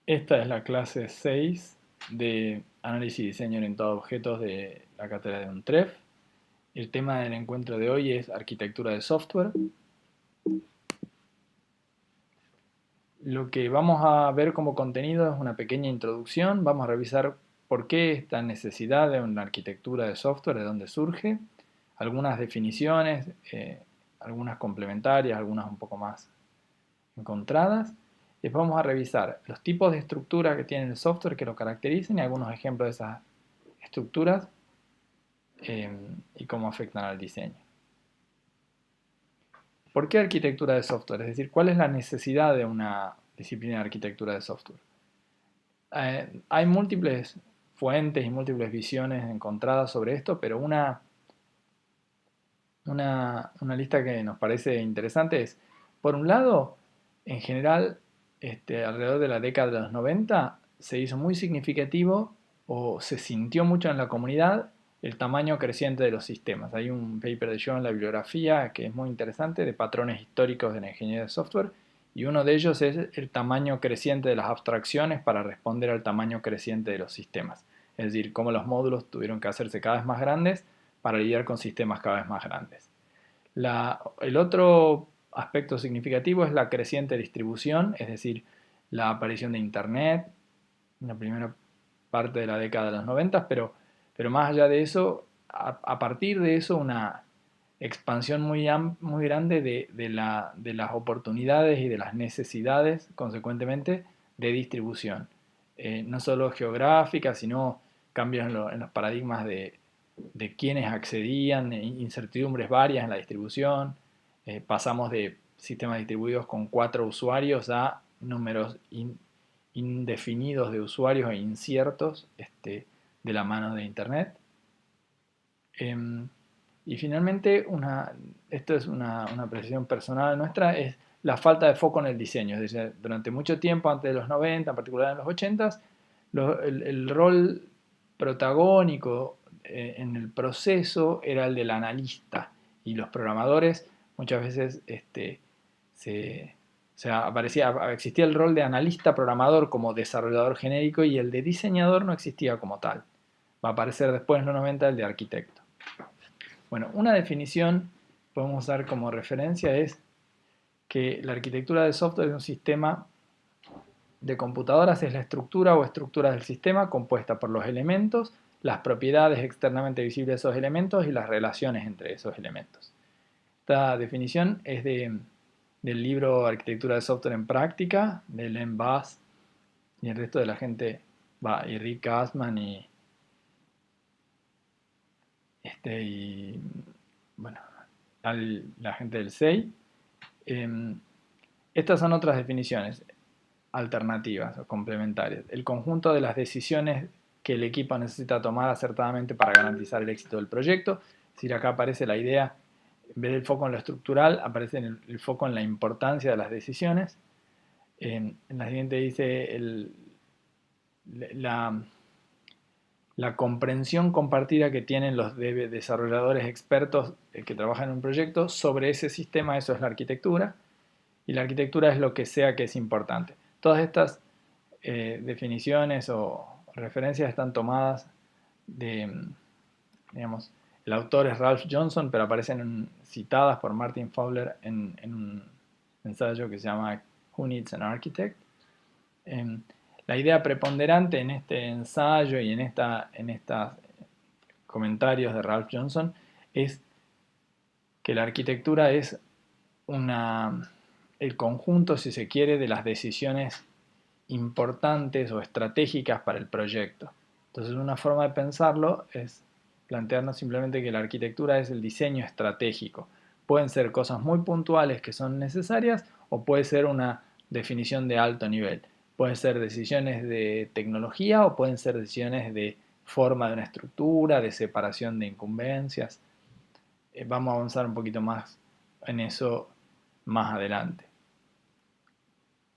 Esta es la clase 6 de Análisis y Diseño Orientado a Objetos de la cátedra de UNTREF. El tema del encuentro de hoy es arquitectura de software. Lo que vamos a ver como contenido es una pequeña introducción. Vamos a revisar por qué esta necesidad de una arquitectura de software, de dónde surge, algunas definiciones, algunas complementarias, algunas un poco más encontradas. Después vamos a revisar los tipos de estructura que tiene el software que lo caracterizan y algunos ejemplos de esas estructuras y cómo afectan al diseño. ¿Por qué arquitectura de software? Es decir, ¿cuál es la necesidad de una disciplina de arquitectura de software? Hay múltiples fuentes y múltiples visiones encontradas sobre esto, pero una lista que nos parece interesante es, por un lado, en general, alrededor de la década de los 90 se hizo muy significativo o se sintió mucho en la comunidad el tamaño creciente de los sistemas. Hay un paper de yo en la bibliografía que es muy interesante de patrones históricos de la ingeniería de software y uno de ellos es el tamaño creciente de las abstracciones para responder al tamaño creciente de los sistemas. Es decir, cómo los módulos tuvieron que hacerse cada vez más grandes para lidiar con sistemas cada vez más grandes. El otro aspecto significativo es la creciente distribución, es decir, la aparición de Internet en la primera parte de la década de los 90, pero más allá de eso, a partir de eso, una expansión muy grande de las oportunidades y de las necesidades, consecuentemente, de distribución. No solo geográfica, sino cambios en los paradigmas de quienes accedían, incertidumbres varias en la distribución. Pasamos de sistemas distribuidos con 4 usuarios a números indefinidos de usuarios e inciertos de la mano de Internet. Y finalmente, esto es una apreciación personal nuestra, es la falta de foco en el diseño. Es decir, durante mucho tiempo, antes de los 90, en particular en los 80, el rol protagónico en el proceso era el del analista. Y los programadores muchas veces o sea, existía el rol de analista programador como desarrollador genérico y el de diseñador no existía como tal. Va a aparecer después en los 90 el de arquitecto. Bueno, una definición que podemos dar como referencia es que la arquitectura de software de un sistema de computadoras es la estructura o estructuras del sistema compuesta por los elementos, las propiedades externamente visibles de esos elementos y las relaciones entre esos elementos. Esta definición es del libro Arquitectura de Software en Práctica, de Len Bass y el resto de la gente, y Rick Gassman y bueno, la gente del SEI. Estas son otras definiciones alternativas o complementarias. El conjunto de las decisiones que el equipo necesita tomar acertadamente para garantizar el éxito del proyecto. Es decir, acá aparece la idea, en vez del foco en lo estructural, aparece el foco en la importancia de las decisiones. En la siguiente dice la comprensión compartida que tienen los desarrolladores expertos que trabajan en un proyecto sobre ese sistema, eso es la arquitectura, y la arquitectura es lo que sea que es importante. Todas estas definiciones o referencias están tomadas digamos, el autor es Ralph Johnson, pero aparecen citadas por Martin Fowler en un ensayo que se llama Who Needs an Architect? La idea preponderante en este ensayo y en estos comentarios de Ralph Johnson es que la arquitectura es el conjunto, si se quiere, de las decisiones importantes o estratégicas para el proyecto. Entonces, una forma de pensarlo es plantearnos simplemente que la arquitectura es el diseño estratégico. Pueden ser cosas muy puntuales que son necesarias o puede ser una definición de alto nivel. Pueden ser decisiones de tecnología o pueden ser decisiones de forma de una estructura, de separación de incumbencias. Vamos a avanzar un poquito más en eso más adelante.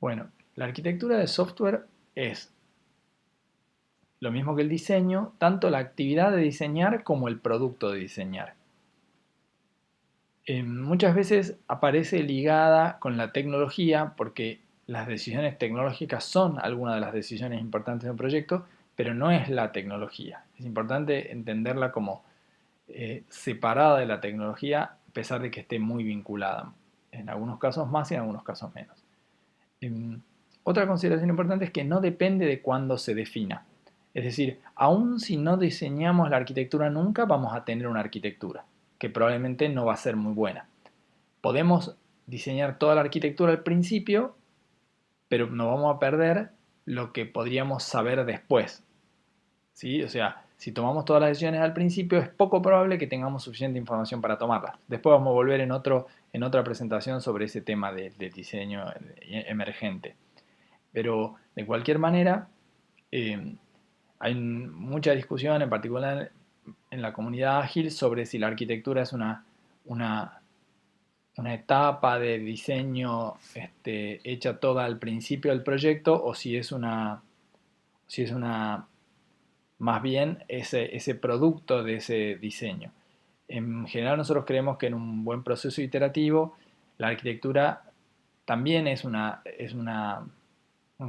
Bueno, la arquitectura de software es lo mismo que el diseño, tanto la actividad de diseñar como el producto de diseñar. Muchas veces aparece ligada con la tecnología porque las decisiones tecnológicas son algunas de las decisiones importantes de un proyecto, pero no es la tecnología. Es importante entenderla como separada de la tecnología, a pesar de que esté muy vinculada. En algunos casos más y en algunos casos menos. Otra consideración importante es que no depende de cuándo se defina. Es decir, aun si no diseñamos la arquitectura nunca, vamos a tener una arquitectura, que probablemente no va a ser muy buena. Podemos diseñar toda la arquitectura al principio, pero no vamos a perder lo que podríamos saber después. ¿Sí? O sea, si tomamos todas las decisiones al principio, es poco probable que tengamos suficiente información para tomarlas. Después vamos a volver en otra presentación sobre ese tema de diseño emergente. Pero de cualquier manera, hay mucha discusión, en particular en la comunidad ágil, sobre si la arquitectura es una etapa de diseño hecha toda al principio del proyecto o si es más bien ese producto de ese diseño. En general nosotros creemos que en un buen proceso iterativo la arquitectura también es un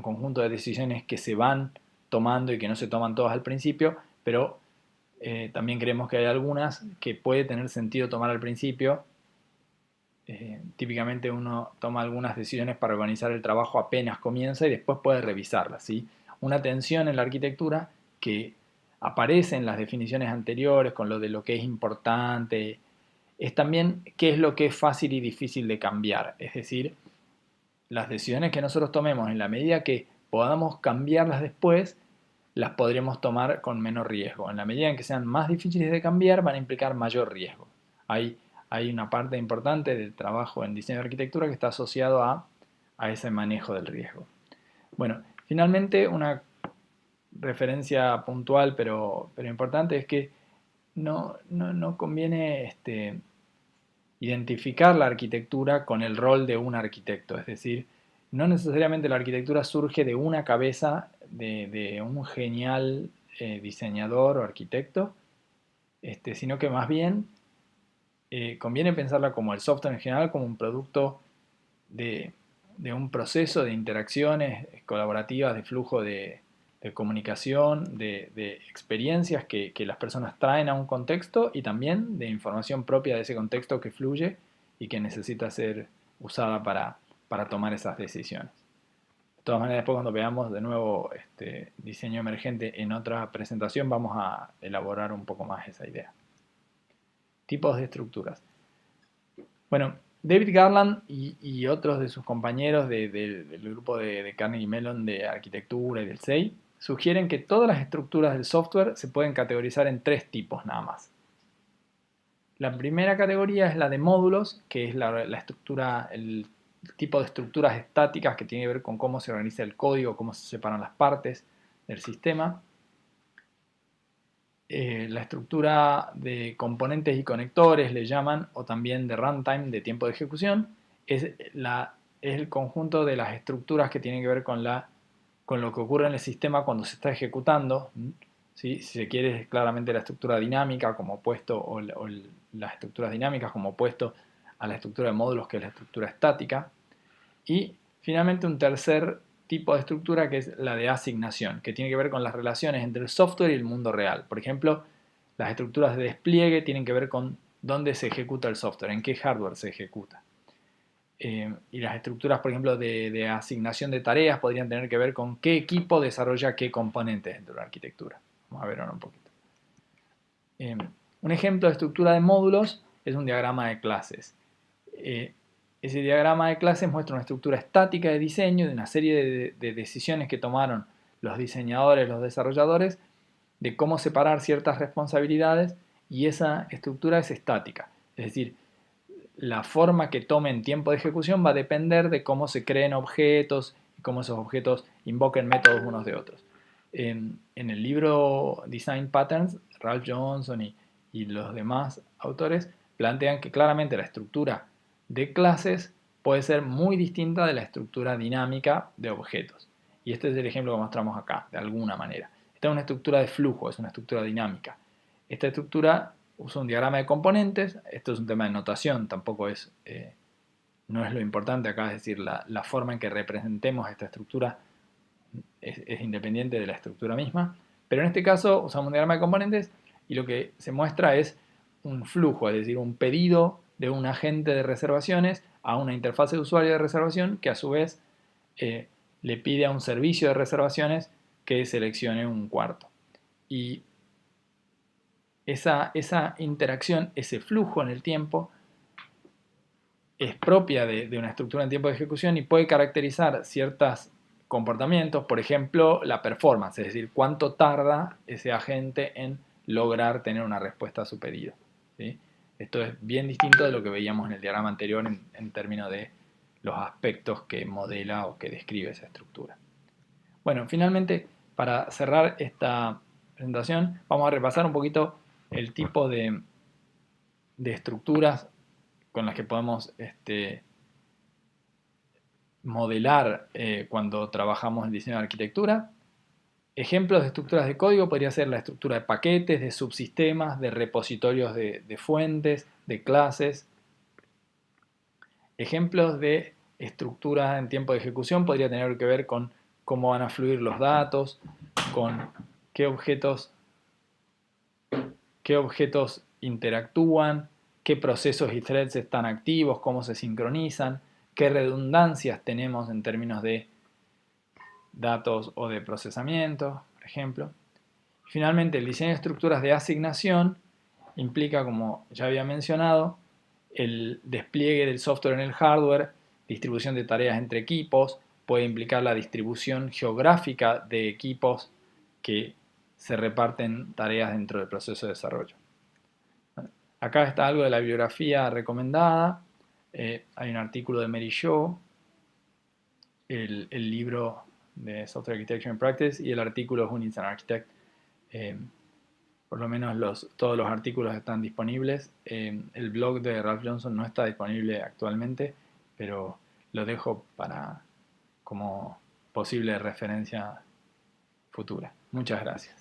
conjunto de decisiones que se van tomando y que no se toman todas al principio, pero también creemos que hay algunas que puede tener sentido tomar al principio. Típicamente uno toma algunas decisiones para organizar el trabajo apenas comienza y después puede revisarlas, ¿sí? Una tensión en la arquitectura que aparece en las definiciones anteriores con lo que es importante, es también qué es lo que es fácil y difícil de cambiar. Es decir, las decisiones que nosotros tomemos en la medida que podamos cambiarlas después, las podremos tomar con menos riesgo. En la medida en que sean más difíciles de cambiar, van a implicar mayor riesgo. Hay una parte importante del trabajo en diseño de arquitectura que está asociado a ese manejo del riesgo. Bueno, finalmente una referencia puntual pero importante es que no conviene identificar la arquitectura con el rol de un arquitecto. Es decir, no necesariamente la arquitectura surge de una cabeza de un genial diseñador o arquitecto, sino que más bien conviene pensarla como el software en general, como un producto de un proceso de interacciones colaborativas, de flujo de comunicación, de experiencias que las personas traen a un contexto y también de información propia de ese contexto que fluye y que necesita ser usada para tomar esas decisiones. De todas maneras, después cuando veamos de nuevo diseño emergente en otra presentación, vamos a elaborar un poco más esa idea. Tipos de estructuras. Bueno, David Garland y otros de sus compañeros del grupo de Carnegie Mellon de arquitectura y del SEI sugieren que todas las estructuras del software se pueden categorizar en tres tipos nada más. La primera categoría es la de módulos, que es la estructura, el tipo de estructuras estáticas que tiene que ver con cómo se organiza el código, cómo se separan las partes del sistema. La estructura de componentes y conectores le llaman, o también de runtime, de tiempo de ejecución, es el conjunto de las estructuras que tienen que ver con lo que ocurre en el sistema cuando se está ejecutando. ¿Sí? Si se quiere, es claramente la estructura dinámica como opuesto, o las estructuras dinámicas como opuesto a la estructura de módulos, que es la estructura estática. Y finalmente un tercer tipo de estructura que es la de asignación, que tiene que ver con las relaciones entre el software y el mundo real. Por ejemplo, las estructuras de despliegue tienen que ver con dónde se ejecuta el software, en qué hardware se ejecuta. Y las estructuras, por ejemplo, de asignación de tareas podrían tener que ver con qué equipo desarrolla qué componentes dentro de la arquitectura. Vamos a ver ahora un poquito. Un ejemplo de estructura de módulos es un diagrama de clases. Ese diagrama de clases muestra una estructura estática de diseño de una serie de decisiones que tomaron los diseñadores, los desarrolladores, de cómo separar ciertas responsabilidades, y esa estructura es estática. Es decir, la forma que tome en tiempo de ejecución va a depender de cómo se creen objetos y cómo esos objetos invoquen métodos unos de otros. En el libro Design Patterns, Ralph Johnson y los demás autores plantean que claramente la estructura de clases puede ser muy distinta de la estructura dinámica de objetos. Y este es el ejemplo que mostramos acá, de alguna manera. Esta es una estructura de flujo, es una estructura dinámica. Esta estructura usa un diagrama de componentes. Esto es un tema de notación, tampoco es no es lo importante acá, es decir, la forma en que representemos esta estructura es independiente de la estructura misma. Pero en este caso usamos un diagrama de componentes y lo que se muestra es un flujo, es decir, un pedido de un agente de reservaciones a una interfaz de usuario de reservación que a su vez le pide a un servicio de reservaciones que seleccione un cuarto. Y esa interacción, ese flujo en el tiempo, es propia de una estructura en tiempo de ejecución y puede caracterizar ciertos comportamientos, por ejemplo, la performance, es decir, cuánto tarda ese agente en lograr tener una respuesta a su pedido. ¿Sí? Esto es bien distinto de lo que veíamos en el diagrama anterior en términos de los aspectos que modela o que describe esa estructura. Bueno, finalmente, para cerrar esta presentación, vamos a repasar un poquito el tipo de estructuras con las que podemos modelar cuando trabajamos en diseño de arquitectura. Ejemplos de estructuras de código podría ser la estructura de paquetes, de subsistemas, de repositorios de fuentes, de clases. Ejemplos de estructuras en tiempo de ejecución podría tener que ver con cómo van a fluir los datos, con qué objetos interactúan, qué procesos y threads están activos, cómo se sincronizan, qué redundancias tenemos en términos de datos o de procesamiento, por ejemplo. Finalmente, el diseño de estructuras de asignación implica, como ya había mencionado, el despliegue del software en el hardware, distribución de tareas entre equipos, puede implicar la distribución geográfica de equipos que se reparten tareas dentro del proceso de desarrollo. Acá está algo de la bibliografía recomendada. Hay un artículo de Mary Shaw, el libro de Software Architecture and Practice y el artículo Who Needs an Architect. Por lo menos todos los artículos están disponibles. El blog de Ralph Johnson no está disponible actualmente, pero lo dejo como posible referencia futura. Muchas gracias.